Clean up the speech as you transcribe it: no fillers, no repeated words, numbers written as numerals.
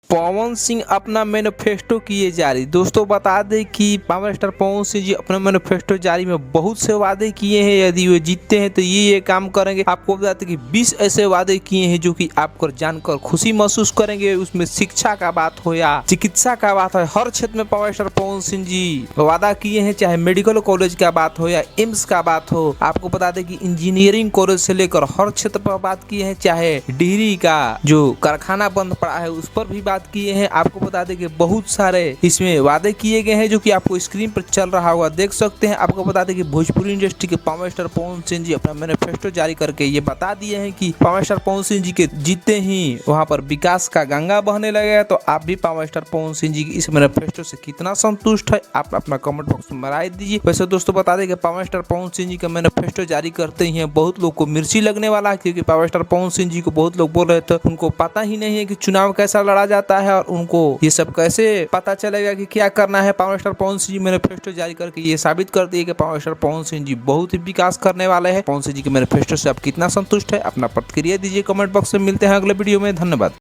पवन सिंह अपना मैनिफेस्टो किए जारी। दोस्तों बता दें कि पावर स्टार पवन सिंह जी अपना मैनिफेस्टो जारी में बहुत से वादे किए हैं। यदि वे जीतते हैं तो ये काम करेंगे। आपको बता दें कि 20 ऐसे वादे किए हैं जो कि आपको जानकर खुशी महसूस करेंगे। उसमें शिक्षा का बात हो या चिकित्सा का बात हो, हर क्षेत्र में पावर स्टार पवन सिंह जी वादा किए हैं। चाहे मेडिकल कॉलेज का बात हो या एम्स का बात हो। आपको बता दें कि इंजीनियरिंग कॉलेज से लेकर हर क्षेत्र पर बात किए हैं। चाहे डिहरी का जो कारखाना बंद पड़ा है उस पर भी बात किए हैं। आपको बता दें कि बहुत सारे इसमें वादे किए गए हैं जो कि आपको स्क्रीन पर चल रहा होगा, देख सकते हैं। आपको बता दें कि भोजपुरी इंडस्ट्री के पावर स्टार पवन सिंह जी अपना मैनिफेस्टो जारी करके ये बता दिए हैं कि पावर स्टार पवन सिंह जी के जीते ही वहां पर विकास का गंगा बहने लगेगा। तो आप भी पावर स्टार पवन सिंह जी की इस मैनिफेस्टो से कितना संतुष्ट है, आप अपना कमेंट बॉक्स में राय दीजिए। वैसे दोस्तों बता दें कि पावर स्टार पवन सिंह जी का मैनिफेस्टो जारी करते ही बहुत लोग को मिर्ची लगने वाला है, क्योंकि पावर स्टार पवन सिंह जी को बहुत लोग बोल रहे थे उनको पता ही नहीं है कि चुनाव कैसा लड़ा जाता है और उनको ये सब कैसे पता चलेगा कि क्या करना है। Power star Pawan Singh ji manifesto जारी करके ये साबित कर दिए कि पावर स्टार पवन सिंह जी बहुत ही विकास करने वाले हैं। पवन सिंह जी के मैनिफेस्टो से आप कितना संतुष्ट है, अपना प्रतिक्रिया दीजिए कमेंट बॉक्स में। मिलते हैं अगले वीडियो में, धन्यवाद।